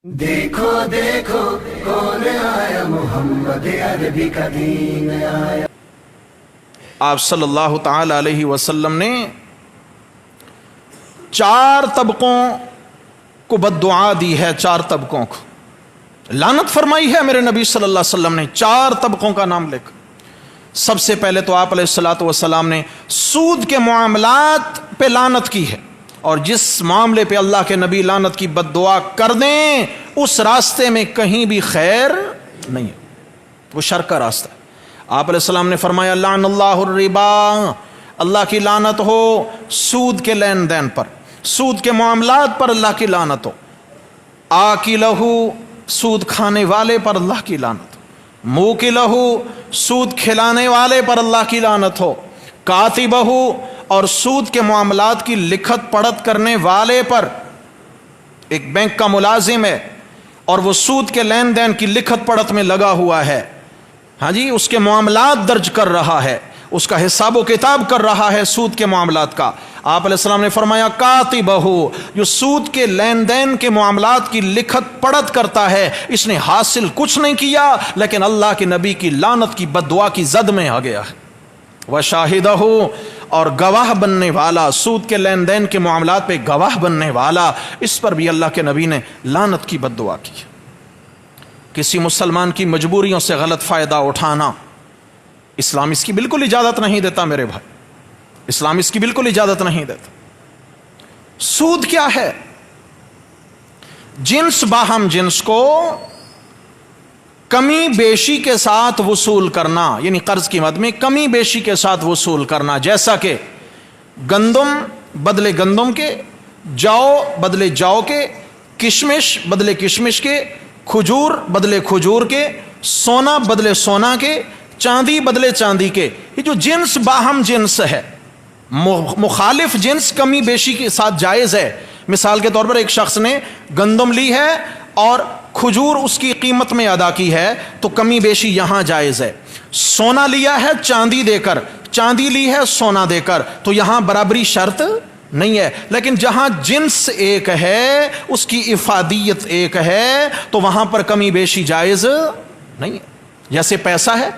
دیکھو دیکھو کون آیا، محمد عربی کا دین آیا۔ آپ صلی اللہ تعالی علیہ وسلم نے 4 طبقوں کو بد دعا دی ہے، 4 طبقوں کو لعنت فرمائی ہے میرے نبی صلی اللہ علیہ وسلم نے 4 طبقوں کا نام لے کر۔ سب سے پہلے تو آپ علیہ الصلوۃ والسلام نے سود کے معاملات پہ لعنت کی ہے، اور جس معاملے پہ اللہ کے نبی لعنت کی بد دعا کر دیں اس راستے میں کہیں بھی خیر نہیں ہے، وہ شر کا راستہ ہے۔ آپ علیہ السلام نے فرمایا لعن اللہ الربا، اللہ کی لعنت ہو سود کے لین دین پر، سود کے معاملات پر اللہ کی لعنت ہو، آکلہ سود کھانے والے پر اللہ کی لعنت ہو، موکلہ سود کھلانے والے پر اللہ کی لعنت ہو، کاتبہ اور سود کے معاملات کی لکھت پڑھت کرنے والے پر۔ ایک بینک کا ملازم ہے اور وہ سود کے لین دین کی لکھت پڑھت میں لگا ہوا ہے، ہاں جی، اس کے معاملات درج کر رہا ہے، اس کا حساب و کتاب کر رہا ہے سود کے معاملات کا۔ آپ علیہ السلام نے فرمایا کاتبہ، جو سود کے لین دین کے معاملات کی لکھت پڑھت کرتا ہے، اس نے حاصل کچھ نہیں کیا لیکن اللہ کے نبی کی لعنت کی بد دعا کی زد میں آ گیا ہے۔ وشاہدہ، اور گواہ بننے والا، سود کے لین دین کے معاملات پہ گواہ بننے والا، اس پر بھی اللہ کے نبی نے لعنت کی بد دعا کی۔ کسی مسلمان کی مجبوریوں سے غلط فائدہ اٹھانا اسلام اس کی بالکل اجازت نہیں دیتا میرے بھائی، اسلام اس کی بالکل اجازت نہیں دیتا۔ سود کیا ہے؟ جنس باہم جنس کو کمی بیشی کے ساتھ وصول کرنا، یعنی قرض کی مد میں کمی بیشی کے ساتھ وصول کرنا، جیسا کہ گندم بدلے گندم کے، جو بدلے جو کے، کشمش بدلے کشمش کے، کھجور بدلے کھجور کے، سونا بدلے سونا کے، چاندی بدلے چاندی کے۔ یہ جو جنس باہم جنس ہے، مخالف جنس کمی بیشی کے ساتھ جائز ہے۔ مثال کے طور پر ایک شخص نے گندم لی ہے اور کھجور اس کی قیمت میں ادا کی ہے تو کمی بیشی یہاں جائز ہے۔ سونا لیا ہے چاندی دے کر، چاندی لی ہے سونا دے کر، تو یہاں برابری شرط نہیں ہے۔ لیکن جہاں جنس ایک ہے، اس کی افادیت ایک ہے، تو وہاں پر کمی بیشی جائز نہیں ہے۔ جیسے پیسہ ہے،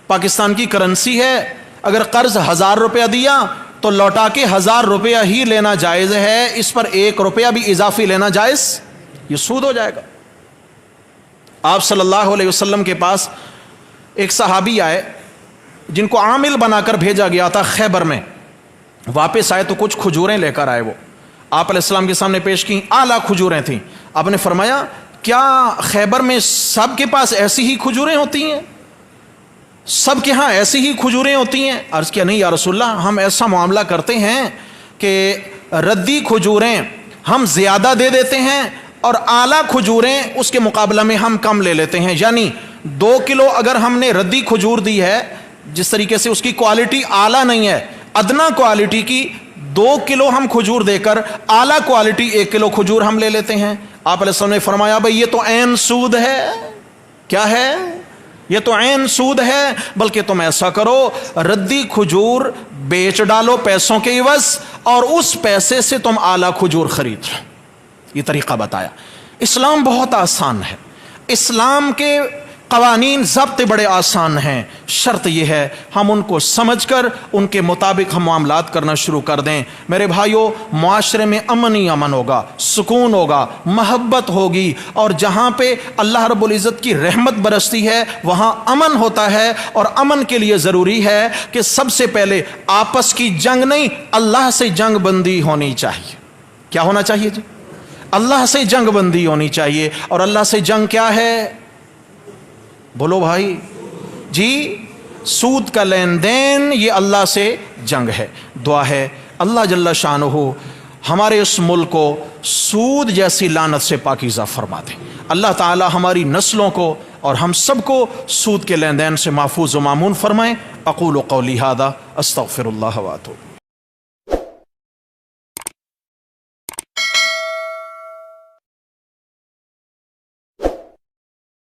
پاکستان کی کرنسی ہے، اگر قرض 1000 روپیہ دیا تو لوٹا کے 1000 روپیہ ہی لینا جائز ہے، اس پر 1 روپیہ بھی اضافی لینا جائز، یہ سود ہو جائے گا۔ آپ صلی اللہ علیہ وسلم کے پاس ایک صحابی آئے جن کو عامل بنا کر بھیجا گیا تھا خیبر میں، واپس آئے تو کچھ کھجوریں لے کر آئے، وہ آپ علیہ السلام کے سامنے پیش کی، اعلیٰ کھجوریں تھیں۔ آپ نے فرمایا کیا خیبر میں سب کے پاس ایسی ہی کھجوریں ہوتی ہیں؟ سب کے ہاں ایسی ہی کھجوریں ہوتی ہیں؟ عرض کیا نہیں یا رسول اللہ، ہم ایسا معاملہ کرتے ہیں کہ ردی کھجوریں ہم زیادہ دے دیتے ہیں اور اعلیٰ کھجوریں اس کے مقابلہ میں ہم کم لے لیتے ہیں، یعنی 2 کلو اگر ہم نے ردی کھجور دی ہے، جس طریقے سے اس کی کوالٹی اعلیٰ نہیں ہے، ادنا کوالٹی کی 2 کلو ہم کھجور دے کر اعلیٰ کوالٹی 1 کلو کھجور ہم لے لیتے ہیں۔ آپ علیہ السلام نے فرمایا بھئی یہ تو عین سود ہے۔ کیا ہے؟ یہ تو عین سود ہے، بلکہ تم ایسا کرو ردی کھجور بیچ ڈالو پیسوں کے عوض، اور اس پیسے سے تم اعلیٰ کھجور خرید لو۔ یہ طریقہ بتایا۔ اسلام بہت آسان ہے، اسلام کے قوانین ضابط بڑے آسان ہیں، شرط یہ ہے ہم ان کو سمجھ کر ان کے مطابق ہم معاملات کرنا شروع کر دیں۔ میرے بھائیوں، معاشرے میں امن ہی امن ہوگا، سکون ہوگا، محبت ہوگی، اور جہاں پہ اللہ رب العزت کی رحمت برستی ہے وہاں امن ہوتا ہے۔ اور امن کے لیے ضروری ہے کہ سب سے پہلے آپس کی جنگ نہیں، اللہ سے جنگ بندی ہونی چاہیے۔ کیا ہونا چاہیے جی؟ اللہ سے جنگ بندی ہونی چاہیے۔ اور اللہ سے جنگ کیا ہے؟ بولو بھائی جی، سود کا لین دین، یہ اللہ سے جنگ ہے۔ دعا ہے اللہ جل شانہ ہمارے اس ملک کو سود جیسی لعنت سے پاکیزہ فرما دے۔ اللہ تعالی ہماری نسلوں کو اور ہم سب کو سود کے لین دین سے محفوظ و مامون فرمائیں۔ اقول قولی ھذا استغفر اللہ واتوب۔